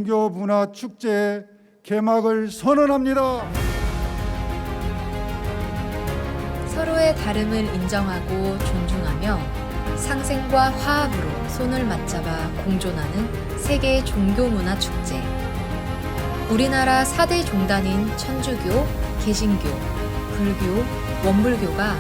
세계종교문화축제 개막을 선언합니다. 서로의 다름을 인정하고 존중하며 상생과 화합으로 손을 맞잡아 공존하는 세계 종교문화축제. 우리나라 4대 종단인 천주교, 개신교, 불교, 원불교가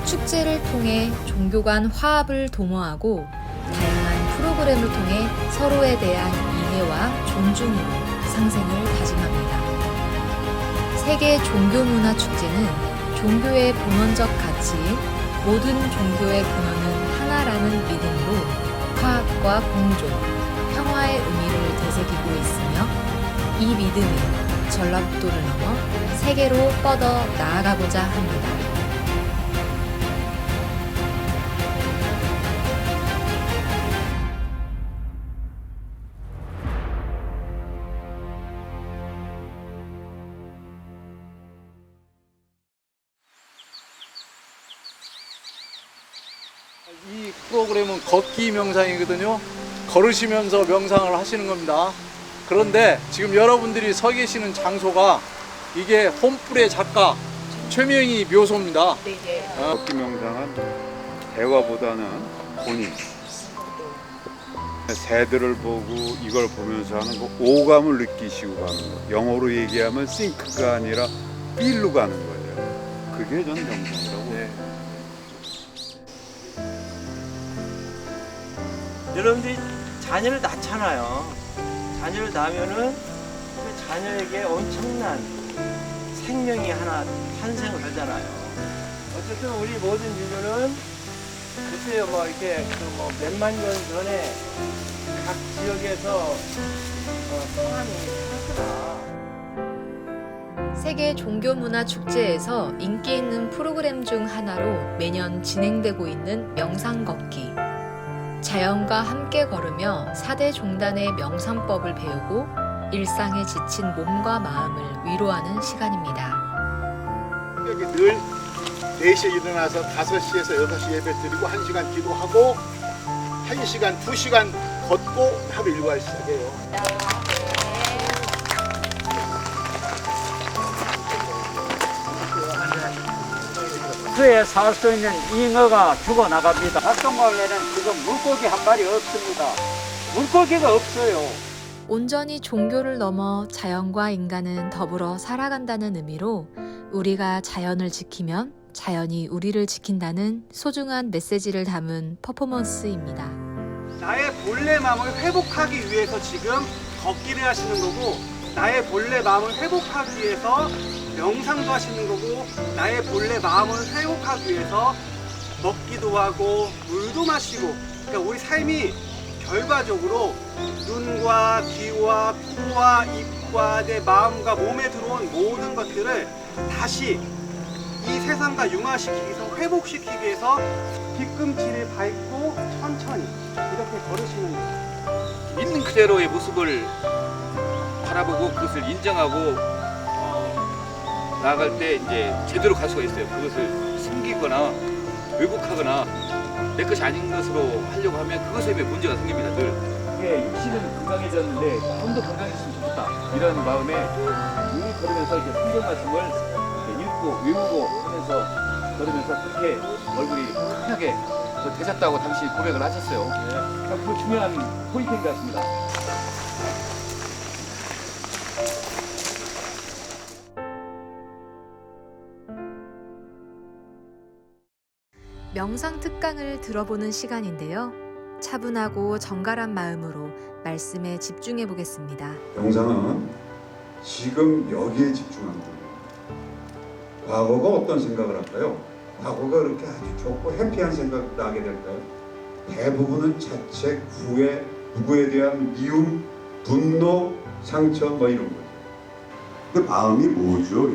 축제를 통해 종교 간 화합을 도모하고 다양한 프로그램을 통해 서로에 대한 이해와 존중으로 상생을 다짐합니다. 세계 종교문화축제는 종교의 본원적 가치인 모든 종교의 근원은 하나라는 믿음으로 화합과 공존, 평화의 의미를 되새기고 있으며 이 믿음이 전라북도를 넘어 세계로 뻗어 나아가고자 합니다. 이 프로그램은 걷기 명상이거든요. 걸으시면서 명상을 하시는 겁니다. 그런데 지금 여러분들이 서 계시는 장소가 이게 홈플의 작가 최명희 묘소입니다. 걷기 명상은 대화보다는 본인 새들을 보고 이걸 보면서 하는 거 오감을 느끼시고 가는 거. 영어로 얘기하면 싱크가 아니라 필로 가는 거예요. 그게 전 명상이라고. 네. 여러분들이 자녀를 낳잖아요. 자녀를 낳으면은 그 자녀에게 엄청난 생명이 하나 탄생을 하잖아요. 어쨌든 우리 모든 인류는 글쎄요, 뭐 이렇게 뭐 몇만 년 전에 각 지역에서 성함이 크구나. 세계 종교문화축제에서 인기 있는 프로그램 중 하나로 매년 진행되고 있는 명상 걷기. 자연과 함께 걸으며 4대 종단의 명상법을 배우고 일상에 지친 몸과 마음을 위로하는 시간입니다. 여기 늘 4시에 일어나서 5시에서 6시 예배 드리고 1시간 기도하고 1시간, 2시간 걷고 하루 일과를 시작해요. 수에 살 수 있는 잉어가 죽어나갑니다. 낙동강에는 지금 물고기 한 마리 없습니다. 물고기가 없어요. 온전히 종교를 넘어 자연과 인간은 더불어 살아간다는 의미로 우리가 자연을 지키면 자연이 우리를 지킨다는 소중한 메시지를 담은 퍼포먼스입니다. 나의 본래 마음을 회복하기 위해서 지금 걷기를 하시는 거고, 나의 본래 마음을 회복하기 위해서 명상도 하시는 거고, 나의 본래 마음을 회복하기 위해서 먹기도 하고 물도 마시고, 그러니까 우리 삶이 결과적으로 눈과 귀와 코와 입과 내 마음과 몸에 들어온 모든 것들을 다시 이 세상과 융화시키기 위해서, 회복시키기 위해서 뒤꿈치를 밟고 천천히 이렇게 걸으시는 거예요. 있는 그대로의 모습을 바라보고 그것을 인정하고 나아갈 때 이제 제대로 갈 수가 있어요. 그것을 숨기거나 왜곡하거나 내 것이 아닌 것으로 하려고 하면 그것에 문제가 생깁니다. 늘. 이게 육신은 건강해졌는데 좀 더 건강했으면 좋겠다. 이런 마음에 늘 걸으면서 이제 성경 말씀을 읽고 외우고 하면서 걸으면서 그렇게 얼굴이 환하게 되셨다고 당시 고백을 하셨어요. 그 중요한 포인트인 것 같습니다. 명상 특강을 들어보는 시간인데요. 차분하고 정갈한 마음으로 말씀에 집중해 보겠습니다. 명상은 지금 여기에 집중하는 거예요. 과거가 어떤 생각을 할까요? 과거가 그렇게 아주 좋고 해피한 생각이 나게 될까요? 대부분은 자책, 후회, 누구에 대한 미움, 분노, 상처 뭐 이런 거죠. 그 마음이 뭐죠?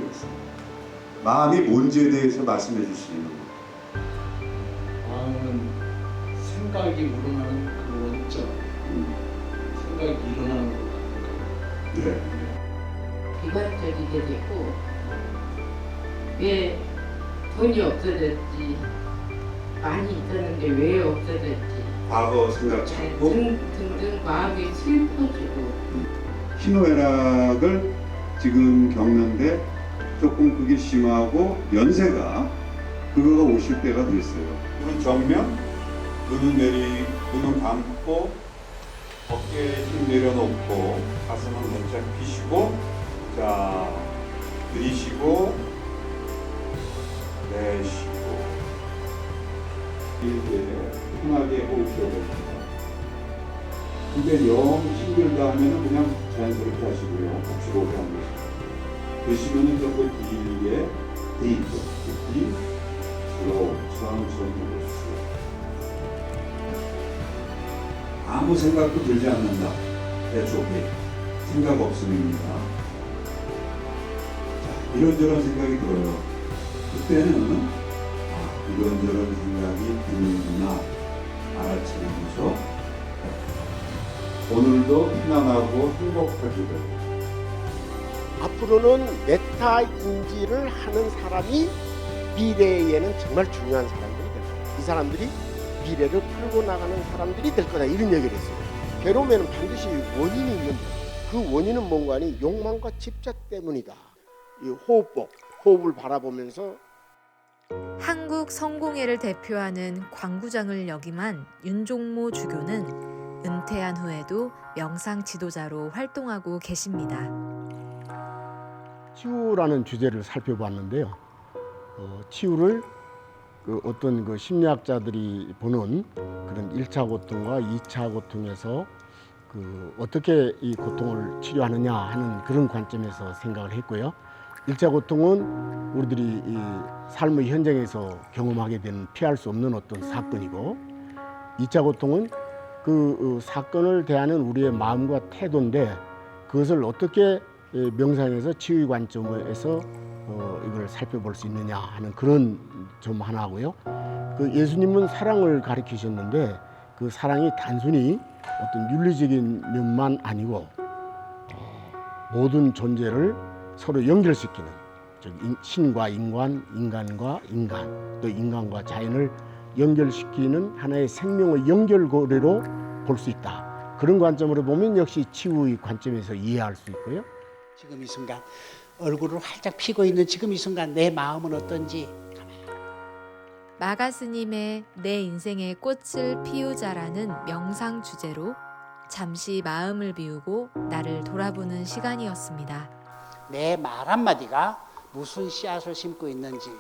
마음이 뭔지에 대해서 말씀해 주시는 거예요. 마음은 생각이 우러나는 그 원점, 생각이 일어나는 것 같은 거. 네. 비관적이게 되고 왜 돈이 없어졌지, 많이 있었는데 왜 없어졌지, 과거 생각 찾고 등등 마음이 슬퍼지고 희노애락을 지금 겪는데 조금 그게 심하고 연세가 그거가 오실 때가 됐어요. 눈 정면, 눈은 감고 어깨에 힘 내려놓고 가슴은 살짝 펴시고 자 들이쉬고 내쉬고 길게 편하게 호흡해야 됩니다. 근데 영 힘들다 하면은 그냥 자연스럽게 하시고요. 복식호흡 하는 거죠. 드시면은 조금 길게 깊이 슬로우 천천히 해보십시오. 아무 생각도 들지 않는다. 내 쪽에 생각 없음입니다. 자, 이런저런 생각이 들어요. 그때는 이런저런 생각이 드는구나 알아차리면서 오늘도 편안하고 행복하기를. 앞으로는 메타 인지를 하는 사람이 미래에는 정말 중요한 사람들이 될 거다. 이 사람들이 미래를 풀고 나가는 사람들이 될 거다. 이런 얘기를 했어요. 괴로움에는 반드시 원인이 있는데 그 원인은 뭔가 하니 욕망과 집착 때문이다. 이 호흡법, 호흡을 바라보면서 한국 성공회를 대표하는 광구장을 역임한 윤종모 주교는 은퇴한 후에도 명상 지도자로 활동하고 계십니다. 치유라는 주제를 살펴봤는데요. 치유를 어떤 그 심리학자들이 보는 그런 1차 고통과 2차 고통에서 어떻게 이 고통을 치료하느냐 하는 그런 관점에서 생각을 했고요. 1차 고통은 우리들이 이 삶의 현장에서 경험하게 되는 피할 수 없는 어떤 사건이고 2차 고통은 그 사건을 대하는 우리의 마음과 태도인데 그것을 어떻게 명상에서 치유의 관점에서 이걸 살펴볼 수 있느냐 하는 그런 점 하나고요. 그 예수님은 사랑을 가르치셨는데 그 사랑이 단순히 어떤 윤리적인 면만 아니고 모든 존재를 서로 연결시키는 즉 신과 인간, 인간과 인간, 또 인간과 자연을 연결시키는 하나의 생명의 연결고리로 볼 수 있다. 그런 관점으로 보면 역시 치유의 관점에서 이해할 수 있고요. 지금 이 순간 얼굴을 활짝 피고 있는 지금 이 순간 내 마음은 어떤지. 마가 스님의 내 인생의 꽃을 피우자라는 명상 주제로 잠시 마음을 비우고 나를 돌아보는 시간이었습니다. 내 말 한마디가 무슨 씨앗을 심고 있는지,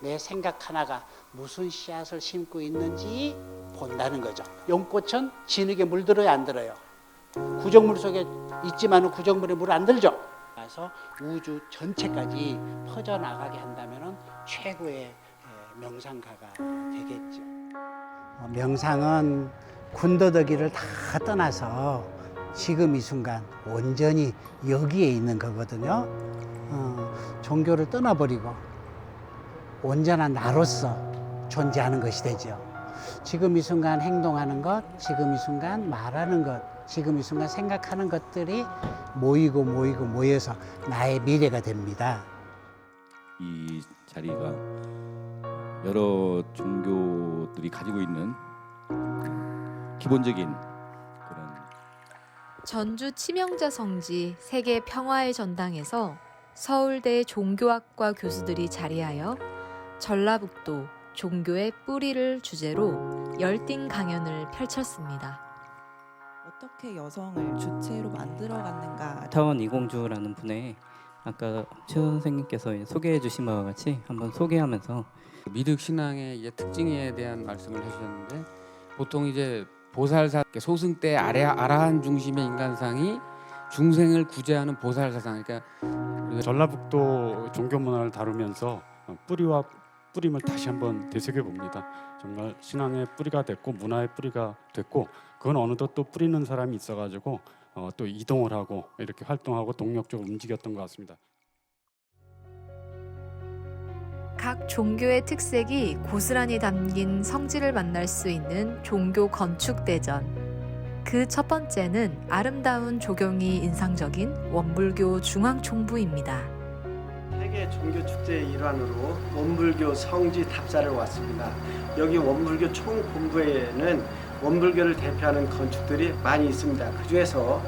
내 생각 하나가 무슨 씨앗을 심고 있는지 본다는 거죠. 연꽃은 진흙에 물들어야 안 들어요. 구정물 속에 있지만 구정물에 물 안 들죠. 그래서 우주 전체까지 퍼져나가게 한다면 최고의 명상가가 되겠죠. 명상은 군더더기를 다 떠나서 지금 이 순간 온전히 여기에 있는 거거든요. 종교를 떠나버리고 온전한 나로서 존재하는 것이 되죠. 지금 이 순간 행동하는 것, 지금 이 순간 말하는 것, 지금 이 순간 생각하는 것들이 모여서 나의 미래가 됩니다. 이 자리가 여러 종교들이 가지고 있는 기본적인 그런 전주 치명자 성지 세계 평화의 전당에서 서울대 종교학과 교수들이 자리하여 전라북도 종교의 뿌리를 주제로 열띤 강연을 펼쳤습니다. 어떻게 여성을 주체로 만들어갔는가. 타원 이공주라는 분의 아까 최 선생님께서 소개해 주신 바와 같이 한번 소개하면서 미륵 신앙의 이제 특징에 대한 말씀을 해주셨는데 보통 이제 보살사 소승 때 아라한 중심의 인간상이 중생을 구제하는 보살사상. 그러니까 전라북도 종교 문화를 다루면서 뿌리와 뿌림을 다시 한번 되새겨 봅니다. 정말 신앙의 뿌리가 됐고 문화의 뿌리가 됐고 그건 어느덧 또 뿌리는 사람이 있어가지고 또 이동을 하고 이렇게 활동하고 동력적으로 움직였던 것 같습니다. 각 종교의 특색이 고스란히 담긴 성지를 만날 수 있는 종교 건축 대전. 그 첫 번째는 아름다운 조경이 인상적인 원불교 중앙총부입니다. 세계 종교 축제의 일환으로 원불교 성지 답사를 왔습니다. 여기 원불교 총본부에는 원불교를 대표하는 건축들이 많이 있습니다. 그 중에서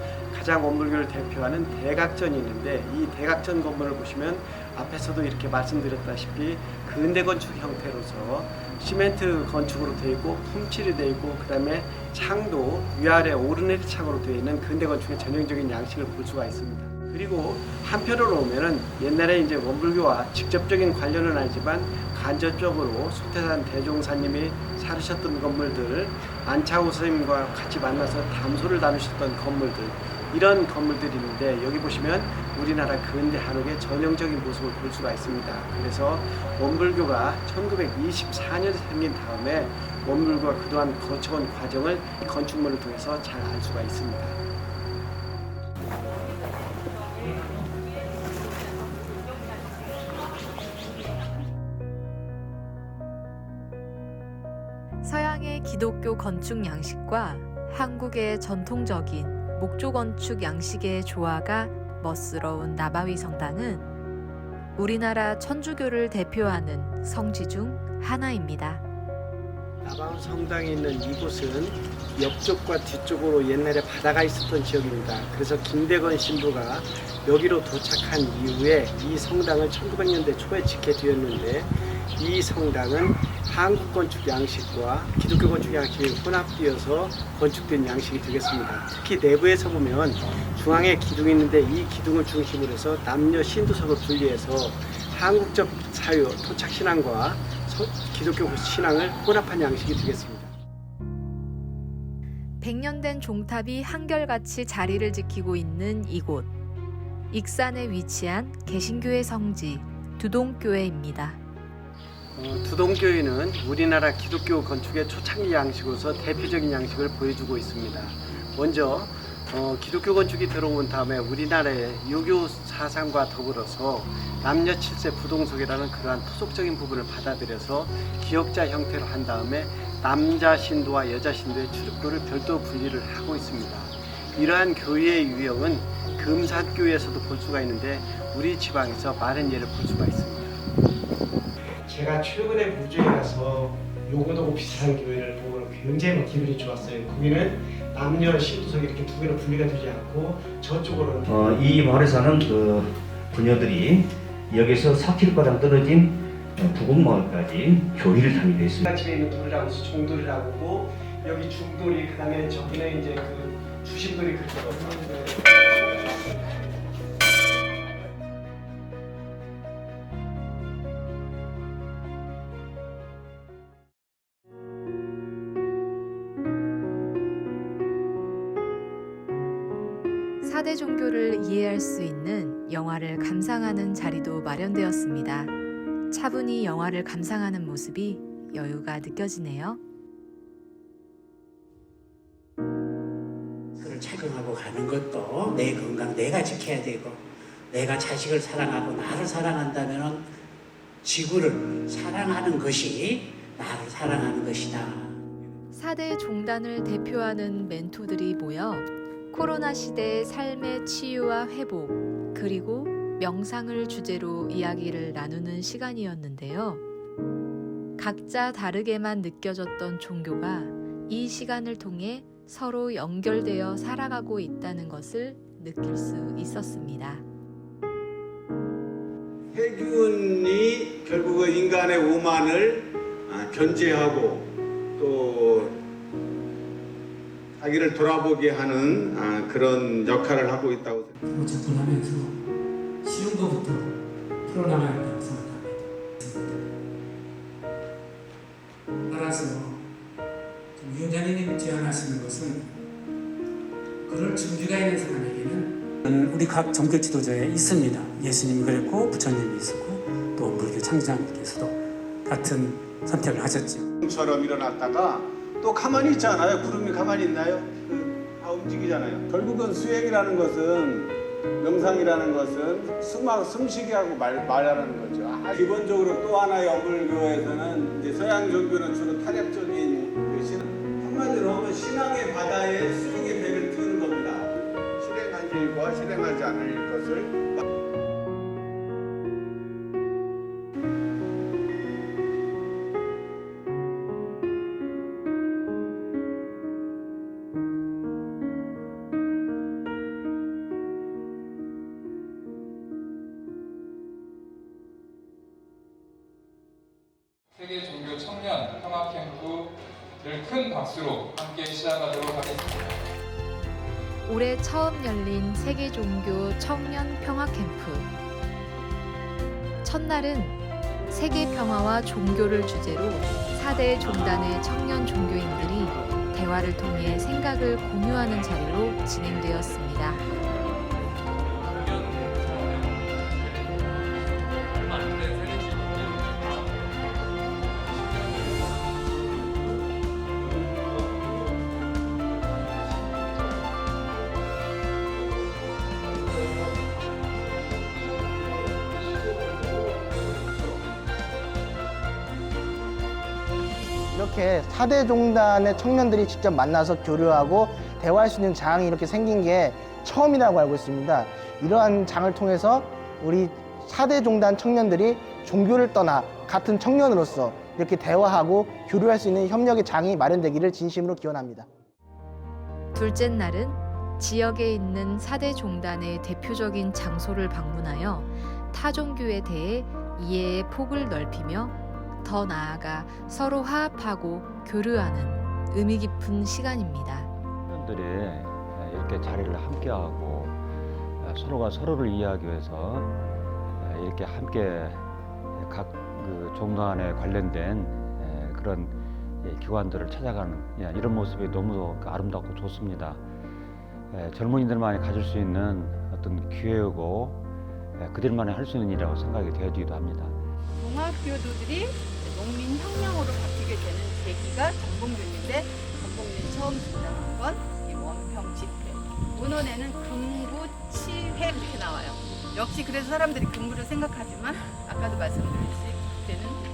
가장 원불교를 대표하는 대각전이 있는데 이 대각전 건물을 보시면 앞에서도 이렇게 말씀드렸다시피 근대 건축 형태로서 시멘트 건축으로 되어 있고 품칠이 되어 있고 그 다음에 창도 위아래 오르내리 창으로 되어 있는 근대 건축의 전형적인 양식을 볼 수가 있습니다. 그리고 한편으로 보면은 옛날에 이제 원불교와 직접적인 관련은 아니지만 간접적으로 소태산 대종사님이 살으셨던 건물들, 안창호 선생님과 같이 만나서 담소를 나누셨던 건물들, 이런 건물들이 있는데 여기 보시면 우리나라 근대 한옥의 전형적인 모습을 볼 수가 있습니다. 그래서 원불교가 1924년에 생긴 다음에 원불교가 그동안 거쳐온 과정을 이 건축물을 통해서 잘 알 수가 있습니다. 서양의 기독교 건축 양식과 한국의 전통적인 목조 건축 양식의 조화가 멋스러운 나바위 성당은 우리나라 천주교를 대표하는 성지 중 하나입니다. 나바위 성당이 있는 이곳은 옆쪽과 뒤쪽으로 옛날에 바다가 있었던 지역입니다. 그래서 김대건 신부가 여기로 도착한 이후에 이 성당을 1900년대 초에 짓게 되었는데 이 성당은 한국 건축 양식과 기독교 건축 양식이 혼합되어서 건축된 양식이 되겠습니다. 특히 내부에서 보면 중앙에 기둥이 있는데 이 기둥을 중심으로 해서 남녀 신도석을 분리해서 한국적 사유, 토착 신앙과 기독교 신앙을 혼합한 양식이 되겠습니다. 100년 된 종탑이 한결같이 자리를 지키고 있는 이곳. 익산에 위치한 개신교의 성지 두동교회입니다. 두동교회는 우리나라 기독교 건축의 초창기 양식으로서 대표적인 양식을 보여주고 있습니다. 먼저 기독교 건축이 들어온 다음에 우리나라의 유교 사상과 더불어서 남녀 7세 부동석이라는 그러한 토속적인 부분을 받아들여서 기역자 형태로 한 다음에 남자 신도와 여자 신도의 출입구를 별도 분리를 하고 있습니다. 이러한 교회의 유형은 금산교회에서도 볼 수가 있는데 우리 지방에서 많은 예를 볼 수가 있습니다. 제가 최근에 무주에 가서 요거도 비슷한 교회를 보고 굉장히 기분이 좋았어요. 거기는 남녀 신도석이 이렇게 두 개로 분리가 되지 않고 저쪽으로는 이 마을에서는 그 부녀들이 여기서 4km 떨어진 부곡마을까지 교리를 다니게 했습니다. 집에 있는 돌이라고 해서 종돌이라고 하고 여기 중돌이 그다음에 저기는 이제 그 주심돌이 그렇게 넣었어요. 사대 종교를 이해할 수 있는 영화를 감상하는 자리도 마련되었습니다. 차분히 영화를 감상하는 모습이 여유가 느껴지네요. 서로 착용하고 가는 것도 내 건강 내가 지켜야 되고 내가 자식을 사랑하고 나를 사랑한다면 지구를 사랑하는 것이 나를 사랑하는 것이다. 사대 종단을 대표하는 멘토들이 모여 코로나 시대의 삶의 치유와 회복, 그리고 명상을 주제로 이야기를 나누는 시간이었는데요. 각자 다르게만 느껴졌던 종교가 이 시간을 통해 서로 연결되어 살아가고 있다는 것을 느낄 수 있었습니다. 해균이 결국은 인간의 오만을 견제하고 또 자기를 돌아보게 하는 그런 역할을 하고 있다고 생각합니다. 접근하면서 쉬운 것부터 풀어나가야 한다고 생각합니다. 따라서 위원장님이 제안하시는 것은 그럴 준비가 있는 사람에게는 우리 각 종교 지도자에 있습니다. 예수님이 그랬고 부처님이 있었고 또 불교 창조자님께서도 같은 선택을 하셨죠. 처럼 일어났다가 또 가만히 있지 않아요. 구름이 가만히 있나요? 다 움직이잖아요. 결국은 수행이라는 것은 명상이라는 것은 숨쉬게 하고 말하는 거죠. 기본적으로 또 하나의 어불교에서는 이제 서양 종교는 주로 타협적인 신앙. 한마디로 하면 신앙의 바다에 수중의 배를 띄우는 겁니다. 실행할 일과 실행하지 않을 것을 큰 박수로 함께 시작하도록 하겠습니다. 올해 처음 열린 세계 종교 청년 평화 캠프. 첫날은 세계 평화와 종교를 주제로 4대 종단의 청년 종교인들이 대화를 통해 생각을 공유하는 자리로 진행되었습니다. 이렇게 4대 종단의 청년들이 직접 만나서 교류하고 대화할 수 있는 장이 이렇게 생긴 게 처음이라고 알고 있습니다. 이러한 장을 통해서 우리 4대 종단 청년들이 종교를 떠나 같은 청년으로서 이렇게 대화하고 교류할 수 있는 협력의 장이 마련되기를 진심으로 기원합니다. 둘째 날은 지역에 있는 4대 종단의 대표적인 장소를 방문하여 타 종교에 대해 이해의 폭을 넓히며 더 나아가 서로 화합하고 교류하는 의미 깊은 시간입니다. 청년들이 이렇게 자리를 함께하고 서로가 서로를 이해하기 위해서 이렇게 함께 각 그 종단에 관련된 그런 기관들을 찾아가는 이런 모습이 너무 아름답고 좋습니다. 젊은이들만이 가질 수 있는 어떤 기회고 그들만이 할 수 있는 일이라고 생각이 되어지기도 합니다. 종합교도들이 농민혁명으로 바뀌게 되는 계기가 전봉균인데 전봉균이 처음 등장한 건 이 원평 집회. 문헌에는 금구, 치회 이렇게 나와요. 역시 그래서 사람들이 금구를 생각하지만 아까도 말씀드렸듯이 그때는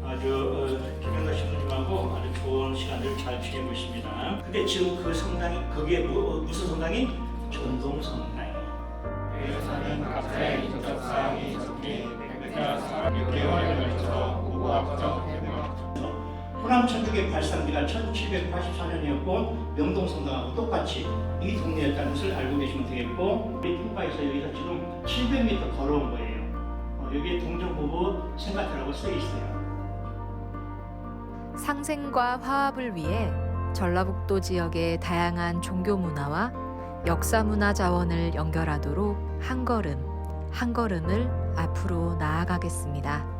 아주 김영사 신부님하고 아주 좋은 시간을 잘 지내고 있습니다. 근데 지금 그 성당이 거기에 무슨 성당이? 전동 성당이에요. 대사는 각자의 인적 사항이 적힌 6개월에 걸쳐 우고학적 호남 천주교 발상지가 1784년이었고 명동성당하고 똑같이 이 동네였다는 것을 알고 계시면 되겠고 우리 풍파에서 여기서 지금 700m 걸어온 거예요. 여기에 동정부부 생가터라고 써 있어요. 상생과 화합을 위해 전라북도 지역의 다양한 종교 문화와 역사 문화 자원을 연결하도록 한 걸음을 앞으로 나아가겠습니다.